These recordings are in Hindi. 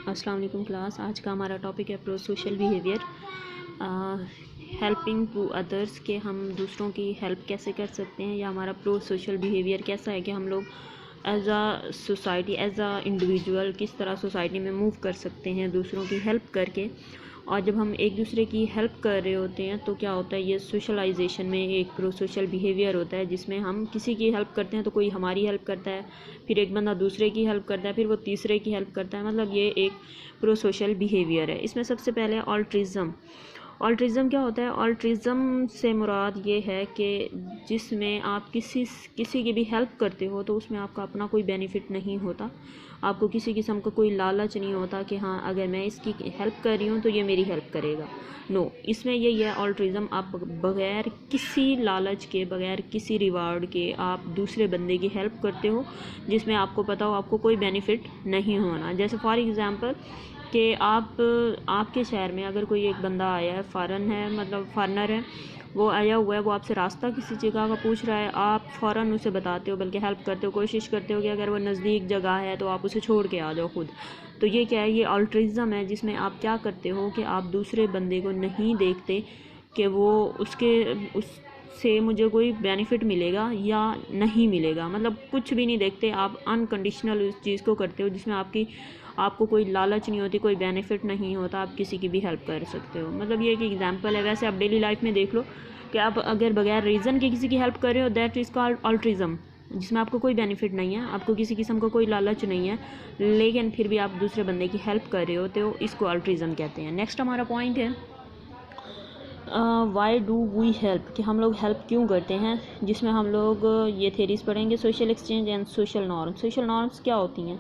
अस्सलाम वालेकुम क्लास। आज का हमारा टॉपिक है pro social behaviour, helping to others, के हम दूसरों की हेल्प कैसे कर सकते हैं, या हमारा प्रो सोशल बिहेवियर कैसा है कि हम लोग एज आ सोसाइटी, एज आ इंडिविजुअल किस तरह सोसाइटी में मूव कर सकते हैं दूसरों की हेल्प करके। और जब हम एक दूसरे की हेल्प कर रहे होते हैं तो क्या होता है, ये सोशलाइजेशन में एक प्रो सोशल बिहेवियर होता है जिसमें हम किसी की हेल्प करते हैं तो कोई हमारी हेल्प करता है, फिर एक बंदा दूसरे की हेल्प करता है, फिर वो तीसरे की हेल्प करता है। मतलब ये एक प्रो सोशल बिहेवियर है। इसमें सबसे पहले ऑल्ट्रिज्म। ऑल्ट्रिज्म क्या होता है? ऑल्ट्रिज्म से मुराद ये है कि जिसमें आप किसी की भी हेल्प करते हो तो उसमें आपका अपना कोई बेनिफिट नहीं होता, आपको किसी किस्म का कोई लालच नहीं होता कि हाँ अगर मैं इसकी हेल्प कर रही हूँ तो ये मेरी हेल्प करेगा। नो, इसमें यही है ऑल्ट्रिज्म। आप बगैर किसी लालच के, बगैर किसी रिवार्ड के आप दूसरे बंदे की हेल्प करते हो जिसमें आपको पता हो आपको कोई बेनिफिट नहीं होना। जैसे फॉर एग्ज़ाम्पल कि आपके शहर में अगर कोई एक बंदा आया है, फ़ॉरेन है, मतलब फॉरनर है, वो आया हुआ है, वो आपसे रास्ता किसी जगह का पूछ रहा है, आप फ़ौरन उसे बताते हो, बल्कि हेल्प करते हो, कोशिश करते हो कि अगर वो नज़दीक जगह है तो आप उसे छोड़ के आ जाओ खुद। तो ये क्या है? ये ऑल्ट्रिज्म है, जिसमें आप क्या करते हो कि आप दूसरे बंदे को नहीं देखते कि वो उससे मुझे कोई बेनिफिट मिलेगा या नहीं मिलेगा, मतलब कुछ भी नहीं देखते, आप अनकंडीशनल उस चीज़ को करते हो जिसमें आपको कोई लालच नहीं होती, कोई बेनिफिट नहीं होता, आप किसी की भी हेल्प कर सकते हो। मतलब ये एक एग्जांपल है। वैसे आप डेली लाइफ में देख लो कि आप अगर बगैर रीज़न के किसी की हेल्प कर रहे हो, दैट इज़ कॉल्ड ऑल्ट्रिज्म, जिसमें आपको कोई बेनिफिट नहीं है, आपको किसी किस्म का कोई लालच नहीं है, लेकिन फिर भी आप दूसरे बंदे की हेल्प कर रहे हो, तो इसको ऑल्ट्रिज्म कहते हैं। नेक्स्ट हमारा पॉइंट है वाई डू वी हेल्प, कि हम लोग हेल्प क्यों करते हैं, जिसमें हम लोग ये थेरीज पढ़ेंगे, social exchange and social norms. Social norms क्या होती हैं?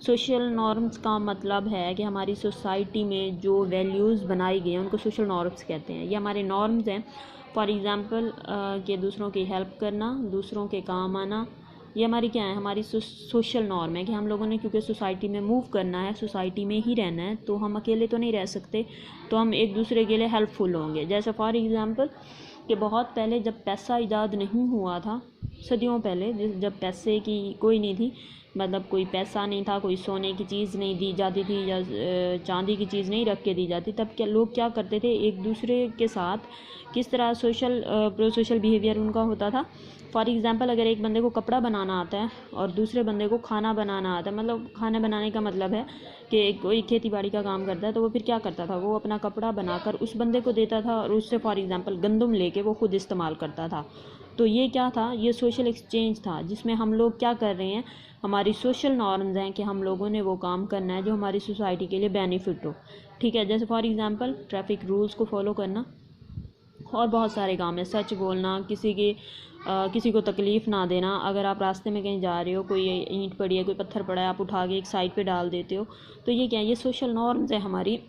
सोशल नॉर्म्स का मतलब है कि हमारी सोसाइटी में जो वैल्यूज़ बनाई गई हैं उनको सोशल नॉर्म्स कहते हैं। ये हमारे नॉर्म्स हैं। फॉर एग्ज़ाम्पल कि दूसरों की हेल्प करना, दूसरों के काम आना, ये हमारी क्या है? हमारी सोशल नॉर्म है कि हम लोगों ने क्योंकि सोसाइटी में मूव करना है, सोसाइटी में ही रहना है, तो हम अकेले तो नहीं रह सकते, तो हम एक दूसरे के लिए हेल्पफुल होंगे। जैसे फॉर एग्ज़ाम्पल कि बहुत पहले जब पैसा ईजाद नहीं हुआ था, सदियों पहले, जब पैसे की कोई नहीं थी, मतलब कोई पैसा नहीं था, कोई सोने की चीज़ नहीं दी जाती थी या चांदी की चीज़ नहीं रख के दी जाती, तब क्या लोग क्या करते थे, एक दूसरे के साथ किस तरह प्रो सोशल बिहेवियर उनका होता था। फॉर एग्ज़ाम्पल अगर एक बंदे को कपड़ा बनाना आता है और दूसरे बंदे को खाना बनाना आता है, मतलब खाना बनाने का मतलब है कि कोई खेती बाड़ी का काम करता है, तो वो फिर क्या करता था, वो अपना कपड़ा बनाकर उस बंदे को देता था और उससे फॉर एग्ज़ाम्पल गंदम लेके वो खुद इस्तेमाल करता था। तो ये क्या था? ये सोशल एक्सचेंज था, जिसमें हम लोग क्या कर रहे हैं, हमारी सोशल नॉर्म्स हैं कि हम लोगों ने वो काम करना है जो हमारी सोसाइटी के लिए बेनिफिट हो। ठीक है, जैसे फॉर एग्ज़ाम्पल ट्रैफिक रूल्स को फॉलो करना, और बहुत सारे काम है, सच बोलना, किसी को तकलीफ़ ना देना। अगर आप रास्ते में कहीं जा रहे हो, कोई ईंट पड़ी है, कोई पत्थर पड़ा है, आप उठा के एक साइड पे डाल देते हो, तो ये क्या है? ये सोशल नॉर्म्स है हमारी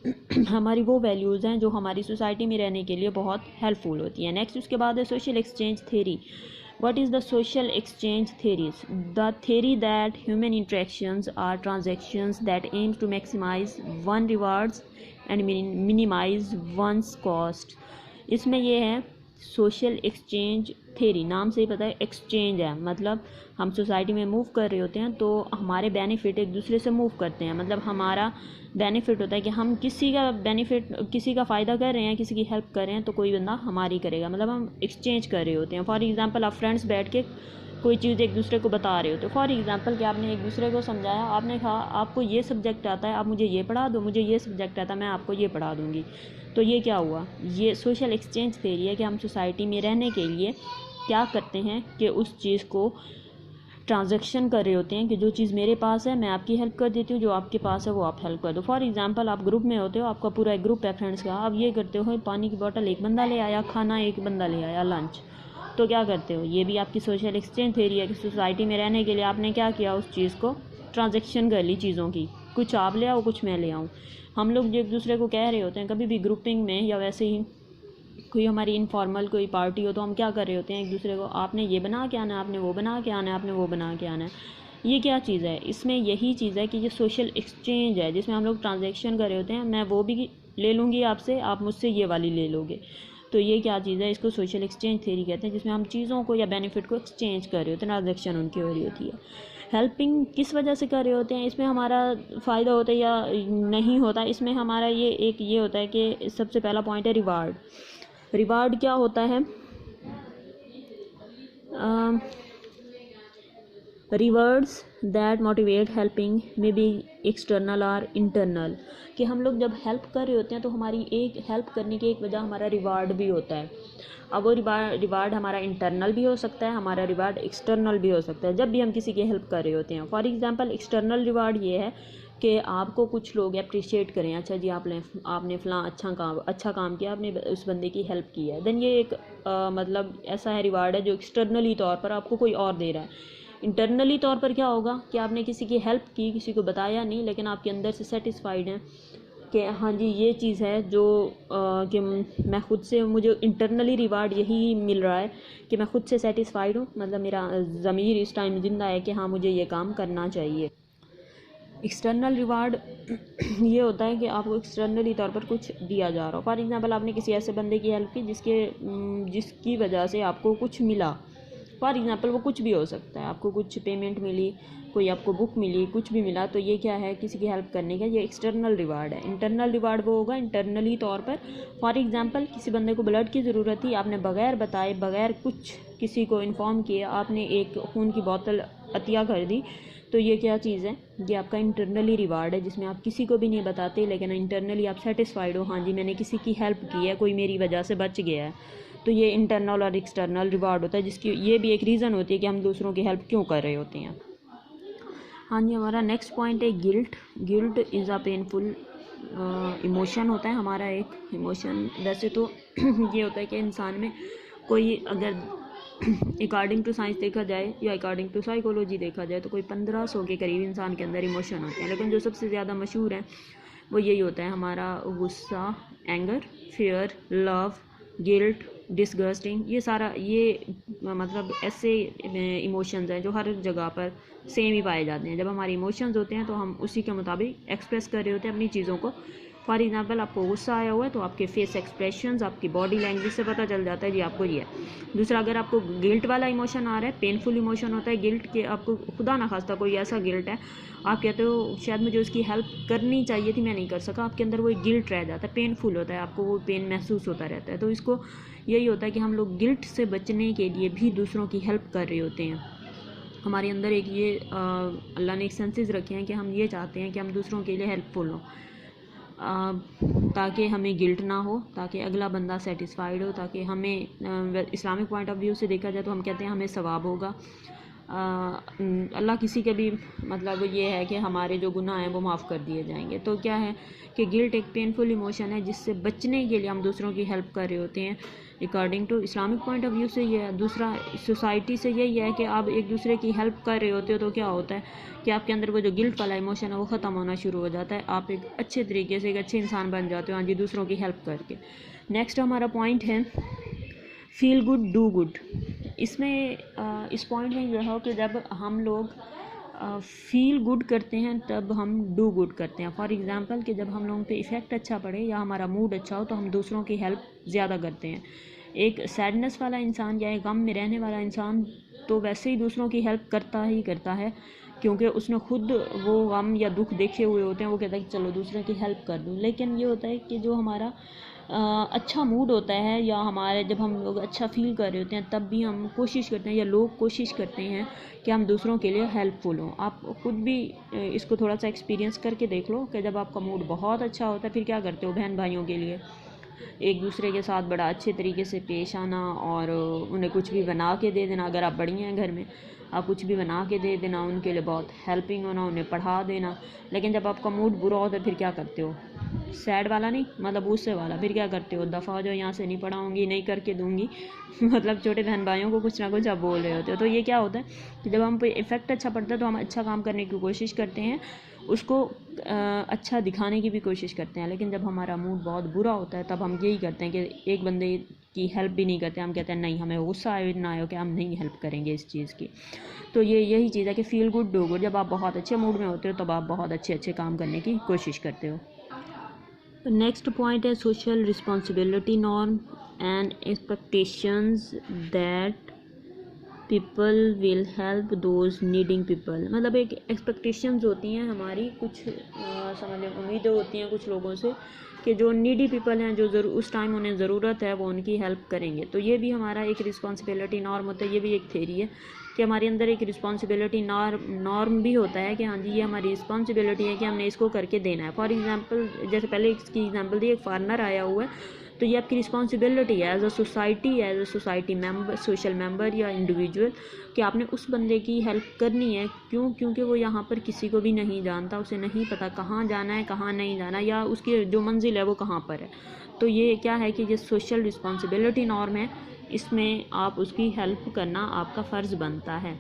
हमारी वो वैल्यूज़ हैं जो हमारी सोसाइटी में रहने के लिए बहुत हेल्पफुल होती हैं। नेक्स्ट उसके बाद है social exchange theory. What is the social exchange theories? The theory that human interactions are transactions that aim to maximize one rewards and minimize one's cost. इसमें ये है सोशल एक्सचेंज थेरी, नाम से ही पता है एक्सचेंज है, मतलब हम सोसाइटी में मूव कर रहे होते हैं तो हमारे बेनिफिट एक दूसरे से मूव करते हैं। मतलब हमारा बेनिफिट होता है कि हम किसी का बेनिफिट, किसी का फ़ायदा कर रहे हैं, किसी की हेल्प कर रहे हैं, तो कोई बंदा हमारी करेगा, मतलब हम एक्सचेंज कर रहे होते हैं। फॉर एग्ज़ाम्पल आप फ्रेंड्स बैठ के कोई चीज़ एक दूसरे को बता रहे हो, तो फॉर एग्ज़ाम्पल कि आपने एक दूसरे को समझाया, आपने कहा आपको ये सब्जेक्ट आता है, आप मुझे ये पढ़ा दो, मुझे ये सब्जेक्ट आता है, मैं आपको ये पढ़ा दूँगी। तो ये क्या हुआ? ये सोशल एक्सचेंज थ्योरी है कि हम सोसाइटी में रहने के लिए क्या करते हैं कि उस चीज़ को ट्रांजैक्शन कर रहे होते हैं कि जो चीज़ मेरे पास है मैं आपकी हेल्प कर देती हूँ, जो आपके पास है वो आप हेल्प कर दो। फॉर एग्ज़ाम्पल आप ग्रुप में होते हो, आपका पूरा एक ग्रुप है फ्रेंड्स का, आप ये करते हो, पानी की बोतल एक बंदा ले आया, खाना एक बंदा ले आया, लंच, तो क्या करते हो? ये भी आपकी सोशल एक्सचेंज थ्योरी है कि सोसाइटी में रहने के लिए आपने क्या किया, उस चीज़ को ट्रांजैक्शन कर ली चीज़ों की, कुछ आप ले आओ, कुछ मैं ले आऊँ। हम लोग जो एक दूसरे को कह रहे होते हैं कभी भी ग्रुपिंग में या वैसे ही कोई हमारी इनफॉर्मल कोई पार्टी हो, तो हम क्या कर रहे होते हैं एक दूसरे को, आपने ये बना के आना है, आपने वो बना के आना है, आपने वो बना के आना है। ये क्या चीज़ है? इसमें यही चीज़ है कि ये सोशल एक्सचेंज है, जिसमें हम लोग ट्रांजैक्शन कर रहे होते हैं, मैं वो भी ले लूँगी आपसे, आप मुझसे ये वाली ले लोगे। तो ये क्या चीज़ है? इसको सोशल एक्सचेंज थ्योरी कहते हैं, जिसमें हम चीज़ों को या बेनिफिट को एक्सचेंज कर रहे होते हैं, ट्रांजैक्शन उनकी हो रही होती है। हेल्पिंग किस वजह से कर रहे होते हैं, इसमें हमारा फ़ायदा होता है या नहीं होता, इसमें हमारा ये होता है कि सबसे पहला पॉइंट है रिवार्ड। रिवार्ड क्या होता है? Reverts that motivate helping may be external और इंटरनल, कि हम लोग जब हेल्प कर रहे होते हैं तो हमारी एक हेल्प करने की एक वजह हमारा रिवार्ड भी होता है। अब वो रिवार्ड हमारा इंटरनल भी हो सकता है, हमारा रिवार्ड एक्सटर्नल भी हो सकता है जब भी हम किसी की हेल्प कर रहे होते हैं। फॉर एग्जांपल एक्सटर्नल रिवार्ड ये है कि आपको कुछ लोग अप्रिशिएट करें, अच्छा जी आपने फ़लाँ अच्छा काम किया, आपने उस बंदे की हेल्प की है, देन ये एक मतलब ऐसा है रिवार्ड है जो एक्सटर्नली तौर पर आपको कोई और दे रहा है। इंटरनली तौर पर क्या होगा कि आपने किसी की हेल्प की, किसी को बताया नहीं, लेकिन आपके अंदर से सेटिस्फाइड हैं कि हाँ जी ये चीज़ है जो कि मैं खुद से, मुझे इंटरनली रिवार्ड यही मिल रहा है कि मैं खुद से सेटिस्फाइड हूँ, मतलब मेरा ज़मीर इस टाइम जिंदा है कि हाँ मुझे ये काम करना चाहिए। एक्सटर्नल रिवार्ड ये होता है कि आपको एक्सटर्नली तौर पर कुछ दिया जा रहा हो। फॉर एग्जांपल आपने किसी ऐसे बंदे की हेल्प की जिसकी वजह से आपको कुछ मिला। फॉर एग्जांपल वो कुछ भी हो सकता है, आपको कुछ पेमेंट मिली, कोई आपको बुक मिली, कुछ भी मिला, तो ये क्या है, किसी की हेल्प करने का ये एक्सटर्नल रिवार्ड है। इंटरनल रिवार्ड वो होगा इंटरनली तौर पर। फॉर एग्जांपल किसी बंदे को ब्लड की ज़रूरत थी, आपने बगैर बताए, बगैर कुछ किसी को इन्फॉर्म किए आपने एक खून की बोतल अतिया कर दी, तो ये क्या चीज़ है, ये आपका इंटरनली रिवार्ड है, जिसमें आप किसी को भी नहीं बताते लेकिन इंटरनली आप सेटिस्फाइड हो, हाँ जी मैंने किसी की हेल्प की है, कोई मेरी वजह से बच गया है। तो ये इंटरनल और एक्सटर्नल रिवार्ड होता है, जिसकी ये भी एक रीज़न होती है कि हम दूसरों की हेल्प क्यों कर रहे होते हैं। हाँ जी, हमारा नेक्स्ट पॉइंट है guilt. Guilt is a painful emotion होता है, हमारा एक इमोशन। वैसे तो ये होता है कि इंसान में कोई, अगर अकॉर्डिंग टू साइंस देखा जाए या अकॉर्डिंग टू साइकोलॉजी देखा जाए, तो कोई 1500 के करीब इंसान के अंदर इमोशन होते हैं, लेकिन जो सबसे ज़्यादा मशहूर है वो यही होता है हमारा गुस्सा, anger, fear, love, guilt, disgusting. ये सारा ये मतलब ऐसे इमोशंस हैं जो हर जगह पर सेम ही पाए जाते हैं। जब हमारे इमोशंस होते हैं तो हम उसी के मुताबिक एक्सप्रेस कर रहे होते हैं अपनी चीज़ों को। फॉर एग्जांपल आपको गुस्सा आया हुआ है तो आपके फेस एक्सप्रेशंस, आपकी बॉडी लैंग्वेज से पता चल जाता है जी आपको ये है। दूसरा, अगर आपको गिल्ट वाला इमोशन आ रहा है, पेनफुल इमोशन होता है गिल्ट के, आपको खुदा ना खास्ता कोई ऐसा गिल्ट है, आप कहते हो शायद मुझे उसकी हेल्प करनी चाहिए थी, मैं नहीं कर सका, आपके अंदर वो गिल्ट रह जाता है, पेनफुल होता है, आपको वो पेन महसूस होता रहता है। तो इसको यही होता है कि हम लोग गिल्ट से बचने के लिए भी दूसरों की हेल्प कर रहे होते हैं। हमारे अंदर एक ये अल्लाह ने एक सेंसेस रखे हैं कि हम ये चाहते हैं कि हम दूसरों के लिए हेल्पफुल हों, ताकि हमें गिल्ट ना हो, ताकि अगला बंदा सेटिस्फाइड हो, ताकि हमें इस्लामिक पॉइंट ऑफ व्यू से देखा जाए तो हम कहते हैं हमें सवाब होगा। अल्लाह किसी के भी मतलब ये है कि हमारे जो गुनाह हैं वो माफ़ कर दिए जाएंगे। तो क्या है कि गिल्ट एक पेनफुल इमोशन है जिससे बचने के लिए हम दूसरों की हेल्प कर रहे होते हैं according to Islamic point of view से। ये है। दूसरा, सोसाइटी से यही है कि आप एक दूसरे की हेल्प कर रहे होते हो तो क्या होता है कि आपके अंदर वो जो गिल्ट वाला इमोशन है वो ख़त्म होना शुरू हो जाता है, आप एक अच्छे तरीके से एक अच्छे इंसान बन जाते हो, हाँ जी, दूसरों की हेल्प करके। नेक्स्ट हमारा पॉइंट है फील गुड डू गुड। इसमें इस पॉइंट में यह हो कि जब हम लोग फील गुड करते हैं तब हम डू गुड करते हैं। फॉर एग्ज़ाम्पल कि जब हम लोगों पे इफ़ेक्ट अच्छा पड़े या हमारा मूड अच्छा हो तो हम दूसरों की हेल्प ज़्यादा करते हैं। एक सैडनेस वाला इंसान या एक गम में रहने वाला इंसान तो वैसे ही दूसरों की हेल्प करता ही करता है, क्योंकि उसने खुद वो गम या दुख देखे हुए होते हैं, वो कहता है कि चलो दूसरे की हेल्प कर दूँ। लेकिन ये होता है कि जो हमारा अच्छा मूड होता है या हमारे जब हम लोग अच्छा फील कर रहे होते हैं तब भी हम कोशिश करते हैं या लोग कोशिश करते हैं कि हम दूसरों के लिए हेल्पफुल हों। आप खुद भी इसको थोड़ा सा एक्सपीरियंस करके देख लो कि जब आपका मूड बहुत अच्छा होता है फिर क्या करते हो, बहन भाइयों के लिए एक दूसरे के साथ बड़ा अच्छे तरीके से पेश आना और उन्हें कुछ भी बना के दे देना। अगर आप बड़ी हैं घर में, आप कुछ भी बना के दे देना, उनके लिए बहुत हेल्पिंग होना, उन्हें पढ़ा देना। लेकिन जब आपका मूड बुरा होता है फिर क्या करते हो, सैड वाला नहीं, मतलब गुस्से वाला, फिर क्या करते हो, दफ़ा हो जाओ यहाँ से, नहीं पढ़ाऊँगी, नहीं करके दूँगी मतलब छोटे बहन भाइयों को कुछ ना कुछ आप बोल रहे होते हो। तो ये क्या होता है कि जब हम पे इफ़ेक्ट अच्छा पड़ता है तो हम अच्छा काम करने की कोशिश करते हैं, उसको अच्छा दिखाने की भी कोशिश करते हैं। लेकिन जब हमारा मूड बहुत बुरा होता है तब हम यही करते हैं कि एक बंदे की हेल्प भी नहीं करते, हम कहते हैं नहीं, हमें गुस्सा आए ना आए कि हम नहीं हेल्प करेंगे इस चीज़ की। तो यही चीज़ है कि फील गुड डू गुड। जब आप बहुत अच्छे मूड में होते हो तब आप बहुत अच्छे काम करने की कोशिश करते हो। नेक्स्ट पॉइंट है social responsibility norm and expectations that people will help those needing people, मतलब एक एक्सपेक्टेशंस होती हैं हमारी, कुछ समझ लें उम्मीदें होती हैं कुछ लोगों से कि जो नीडी पीपल हैं, जो उस टाइम उन्हें ज़रूरत है वो उनकी हेल्प करेंगे। तो ये भी हमारा एक रिस्पॉन्सिबिलिटी नॉर्म होता है, ये भी एक थ्योरी है कि हमारे अंदर एक रिस्पॉन्सिबिलिटी नॉर्म भी होता है कि हाँ जी ये हमारी रिस्पॉन्सिबिलिटी है कि हमने इसको करके देना है। फॉर एग्जांपल जैसे पहले इसकी एग्जांपल दी, एक फार्मर आया हुआ है तो ये आपकी रिस्पॉन्सिबिलिटी है as a society member, social member या इंडिविजुअल, कि आपने उस बंदे की हेल्प करनी है। क्यों? क्योंकि वो यहाँ पर किसी को भी नहीं जानता, उसे नहीं पता कहाँ जाना है कहाँ नहीं जाना, या उसकी जो मंजिल है वो कहाँ पर है। तो ये क्या है कि ये सोशल रिस्पॉन्सिबिलिटी नॉर्म है, इसमें आप उसकी हेल्प करना आपका फ़र्ज़ बनता है।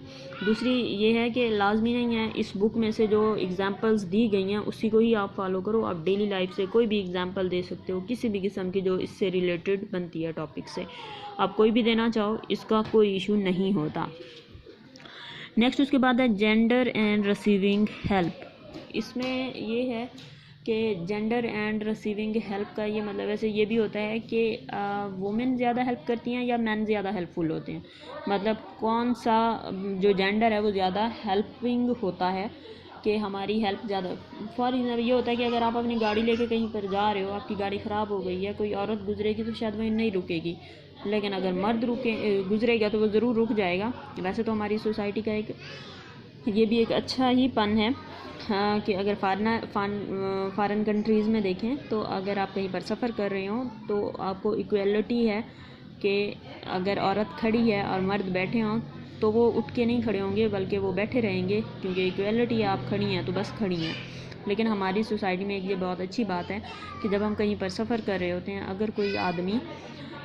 दूसरी ये है कि लाजमी नहीं है इस बुक में से जो एग्ज़ाम्पल्स दी गई हैं उसी को ही आप फॉलो करो। आप डेली लाइफ से कोई भी एग्ज़ाम्पल दे सकते हो, किसी भी किस्म की जो इससे रिलेटेड बनती है टॉपिक से, आप कोई भी देना चाहो, इसका कोई इशू नहीं होता। नेक्स्ट उसके बाद है जेंडर एंड रिसीविंग हेल्प। इसमें ये है कि जेंडर एंड रिसीविंग हेल्प का ये मतलब वैसे ये भी होता है कि वुमेन ज़्यादा हेल्प करती हैं या मैन ज़्यादा हेल्पफुल होते हैं, मतलब कौन सा जो जेंडर है वो ज़्यादा हेल्पिंग होता है कि हमारी हेल्प ज़्यादा। फॉर एग्जाम्पल ये होता है कि अगर आप अपनी गाड़ी लेके कहीं पर जा रहे हो, आपकी गाड़ी ख़राब हो गई है, कोई औरत गुजरेगी तो शायद वहीं नहीं रुकेगी, लेकिन अगर मर्द गुजरेगा तो वो ज़रूर रुक जाएगा। वैसे तो हमारी सोसाइटी का एक ये भी एक अच्छा ही पन है कि अगर फॉरेन कंट्रीज़ में देखें तो अगर आप कहीं पर सफ़र कर रहे हो तो आपको इक्वलिटी है कि अगर औरत खड़ी है और मर्द बैठे हों तो वो उठ के नहीं खड़े होंगे बल्कि वो बैठे रहेंगे, क्योंकि इक्वलिटी है, आप खड़ी हैं तो बस खड़ी हैं। लेकिन हमारी सोसाइटी में एक ये बहुत अच्छी बात है कि जब हम कहीं पर सफ़र कर रहे होते हैं, अगर कोई आदमी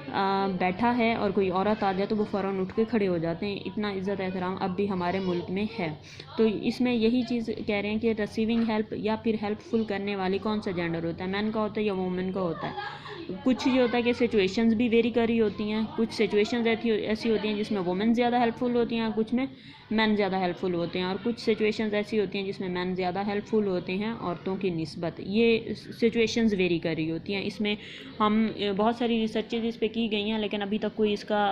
बैठा है और कोई औरत आ जाए तो वो फ़ौरन उठ के खड़े हो जाते हैं। इतना इज़्ज़त एहतराम अब भी हमारे मुल्क में है। तो इसमें यही चीज़ कह रहे हैं कि रिसीविंग हेल्प या फिर हेल्पफुल करने वाली कौन सा जेंडर होता है, मैन का होता है या वुमेन का होता है। कुछ ये होता है कि सिचुएशंस भी वेरी कर रही होती हैं, कुछ सिचुएशंस ऐसी होती हैं जिसमें वुमेन ज़्यादा हेल्पफुल होती हैं, कुछ में मैन ज़्यादा हेल्पफुल होते हैं, और कुछ सिचुएशंस ऐसी होती हैं जिसमें मैन ज़्यादा हेल्पफुल होते हैं औरतों की निस्बत। ये सिचुएशंस वेरी कर रही होती हैं। इसमें हम बहुत सारी रिसर्चेज इस पर की गई हैं, लेकिन अभी तक कोई इसका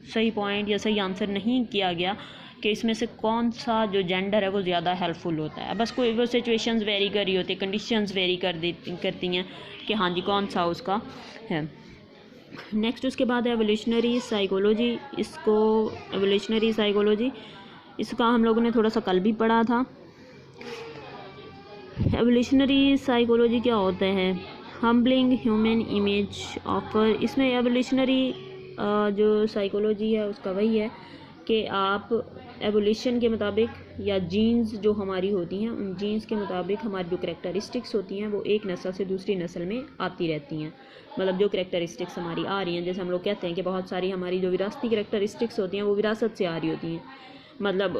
सही पॉइंट या सही आंसर नहीं किया गया कि इसमें से कौन सा जो जेंडर है वो ज़्यादा हेल्पफुल होता है। बस कोई वो सिचुएशंस वेरी कर रही होती है, कंडीशंस वेरी करती हैं कि हाँ जी कौन सा उसका है। नेक्स्ट उसके बाद है एवोल्यूशनरी साइकोलॉजी। एवोल्यूशनरी साइकोलॉजी इसका हम लोगों ने थोड़ा सा कल भी पढ़ा था। एवोल्यूशनरी साइकोलॉजी क्या होता है? Humbling human image offer. इसमें एवोल्यूशनरी जो साइकोलॉजी है उसका वही है कि आप एवोल्यूशन के मुताबिक या जीन्स जो हमारी होती हैं उन जीन्स के मुताबिक हमारी जो करैक्टरिस्टिक्स होती हैं वो एक नस्ल से दूसरी नस्ल में आती रहती हैं। मतलब जो करैक्टरिस्टिक्स हमारी आ रही हैं, जैसे हम लोग कहते हैं कि बहुत सारी हमारी जो विरासती करैक्टरिस्टिक्स होती हैं वो विरासत से आ रही होती हैं। मतलब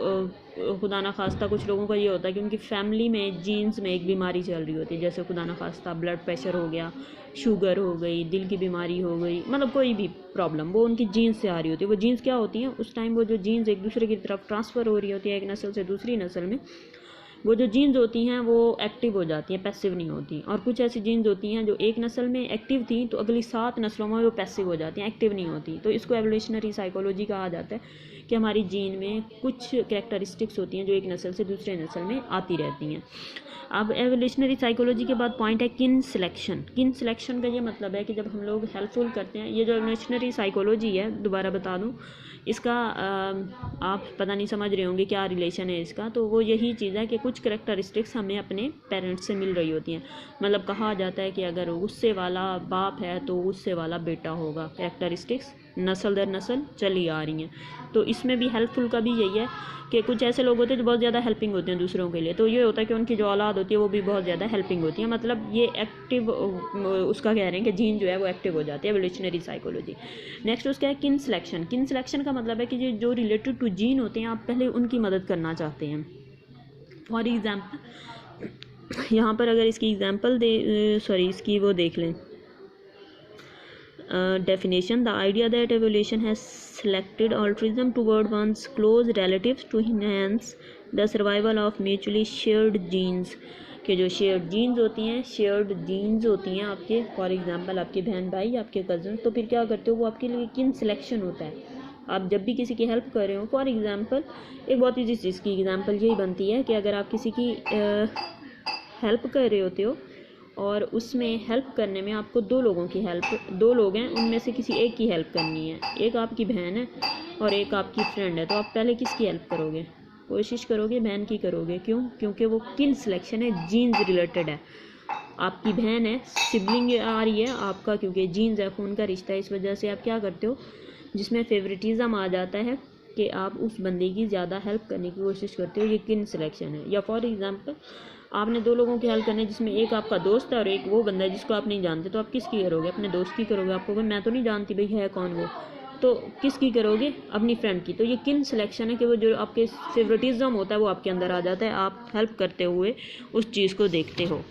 खुदा ना खास्ता कुछ लोगों का ये होता है कि उनकी फैमिली में जीन्स में एक बीमारी चल रही होती है, जैसे खुदा ना खास्ता ब्लड प्रेशर हो गया, शुगर हो गई, दिल की बीमारी हो गई, मतलब कोई भी प्रॉब्लम वो उनकी जीन्स से आ रही होती है। वो जीन्स क्या होती हैं उस टाइम, वो जो जीन्स एक दूसरे की तरफ ट्रांसफ़र हो रही होती है एक नस्ल से दूसरी नस्ल में, वो जो जीन्स होती हैं वो एक्टिव हो जाती हैं, पैसिव नहीं होती। और कुछ ऐसी जीन्स होती हैं जो एक नस्ल में एक्टिव थी तो अगली 7 नस्लों में वो पैसिव हो जाती हैं, एक्टिव नहीं होती। तो इसको एवोल्यूशनरी साइकोलॉजी कहा जाता है कि हमारी जीन में कुछ कैरेक्टरिस्टिक्स होती हैं जो एक नस्ल से दूसरे नस्ल में आती रहती हैं। अब एवोल्यूशनरी साइकोलॉजी के बाद पॉइंट है किन सिलेक्शन। किन सिलेक्शन का ये मतलब है कि जब हम लोग हेल्पफुल करते हैं, ये जो एवोल्यूशनरी साइकोलॉजी है दोबारा बता दूं, इसका आप पता नहीं समझ रहे होंगे क्या रिलेशन है इसका। तो वो यही चीज़ है कि कुछ कैरेक्टरिस्टिक्स हमें अपने पेरेंट्स से मिल रही होती हैं। मतलब कहा जाता है कि अगर गुस्से वाला बाप है तो गुस्से वाला बेटा होगा। कैरेक्टरिस्टिक्स नस्ल दर नस्ल चली आ रही हैं। तो इसमें भी हेल्पफुल का भी यही है कि कुछ ऐसे लोग होते हैं जो बहुत ज़्यादा हेल्पिंग होते हैं दूसरों के लिए, तो ये होता है कि उनकी जो औलाद होती है वो भी बहुत ज़्यादा हेल्पिंग होती है। मतलब ये एक्टिव उसका कह रहे हैं कि जीन जो है वो एक्टिव हो जाती है, एवोल्यूशनरी साइकोलॉजी। नेक्स्ट उसका है किन सिलेक्शन। किन सिलेक्शन का मतलब है कि जो रिलेटेड टू जीन होते हैं आप पहले उनकी मदद करना चाहते हैं। फॉर एग्जाम्पल यहाँ पर अगर इसकी एग्जाम्पल इसकी वो देख लें definition, the idea that evolution has selected altruism toward one's close relatives to enhance the survival of mutually shared genes। के जो शेयर्ड जीन्स होती हैं आपके, फॉर एग्जांपल आपके बहन भाई, आपके कज़न, तो फिर क्या करते हो वो आपके लिए किन सिलेक्शन होता है आप जब भी किसी की हेल्प कर रहे हो, फॉर एग्ज़ाम्पल एक बहुत ईजी चीज़ की एग्ज़ाम्पल यही बनती है कि अगर आप किसी की हेल्प कर रहे होते हो और उसमें हेल्प करने में आपको दो लोग हैं, उनमें से किसी एक की हेल्प करनी है, एक आपकी बहन है और एक आपकी फ्रेंड है, तो आप पहले किसकी हेल्प करोगे? कोशिश करोगे बहन की करोगे। क्यों? क्योंकि वो किन सिलेक्शन है, जीन्स रिलेटेड है। आपकी बहन है, सिबलिंग आ रही है आपका, क्योंकि जीन्स है, खून का रिश्ता है, इस वजह से आप क्या करते हो, जिसमें फेवरेटिज़म आ जाता है कि आप उस बंदे की ज़्यादा हेल्प करने की कोशिश करते हो, ये किन सिलेक्शन है। या फॉर एग्ज़ाम्पल आपने दो लोगों की हेल्प करनी है, जिसमें एक आपका दोस्त है और एक वो बंदा है जिसको आप नहीं जानते, तो आप किसकी करोगे? अपने दोस्त की करोगे। आपको मैं तो नहीं जानती भाई है कौन वो, तो किसकी करोगे? अपनी फ्रेंड की। तो ये किन सिलेक्शन है कि वो जो आपके फेवरेटिज़म होता है वो आपके अंदर आ जाता है, आप हेल्प करते हुए उस चीज़ को देखते हो।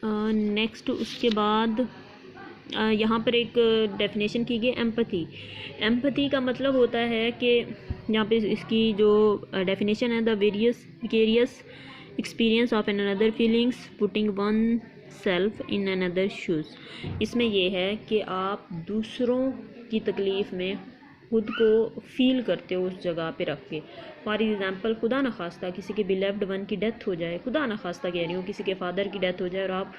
नेक्स्ट उसके बाद यहाँ पर एक डेफिनेशन की गई एम्पथी का मतलब होता है कि यहाँ पे इसकी जो डेफिनेशन है, the various experience of an another feelings putting one self in another shoes. इसमें यह है कि आप दूसरों की तकलीफ़ में खुद को फील करते हो उस जगह पे रख के। फॉर एग्ज़ाम्पल खुदा न खास्ता किसी के बिलेव्ड वन की डेथ हो जाए, खुदा न खास्ता कह रही हूँ, किसी के फादर की डेथ हो जाए और आप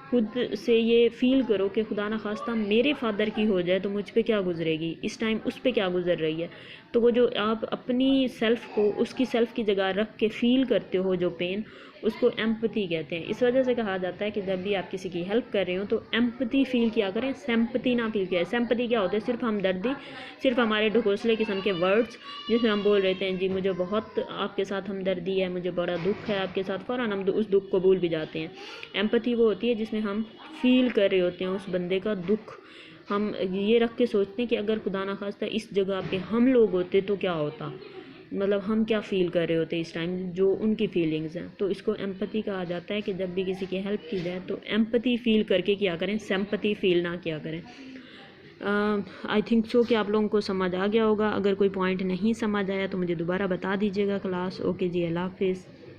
खुद से ये फ़ील करो कि खुदा न खास्ता मेरे फादर की हो जाए तो मुझ पे क्या गुजरेगी, इस टाइम उस पे क्या गुजर रही है। तो वो जो आप अपनी सेल्फ़ को उसकी सेल्फ़ की जगह रख के फ़ील करते हो जो पेन, उसको एम्पथी कहते हैं। इस वजह से कहा जाता है कि जब भी आप किसी की हेल्प कर रहे हो तो एम्पथी फ़ील किया करें, सिंपैथी ना फ़ील किया। सिंपैथी क्या होता है? सिर्फ हमदर्दी, सिर्फ हमारे ढकोसले किस्म के वर्ड्स जिसमें हम बोल रहे हैं जी मुझे बहुत आपके साथ हमदर्दी है, मुझे बड़ा दुख है आपके साथ, फ़ौरन हम उस दुख को भूल भी जाते हैं। एम्पथी वो होती है जिसमें हम फ़ील कर रहे होते हैं उस बंदे का दुख, हम ये रख के सोचते हैं कि अगर खुदा ना खास्ता इस जगह पे हम लोग होते तो क्या होता, मतलब हम क्या फ़ील कर रहे होते इस टाइम, जो उनकी फीलिंग्स हैं। तो इसको एम्पथी कहा जाता है कि जब भी किसी की हेल्प की जाए तो एम्पथी फ़ील करके किया करें, सिंपैथी फ़ील ना किया करें। आई थिंक सो कि आप लोगों को समझ आ गया होगा। अगर कोई पॉइंट नहीं समझ आया तो मुझे दोबारा बता दीजिएगा क्लास। ओके जी, अल्लाह हाफिज़।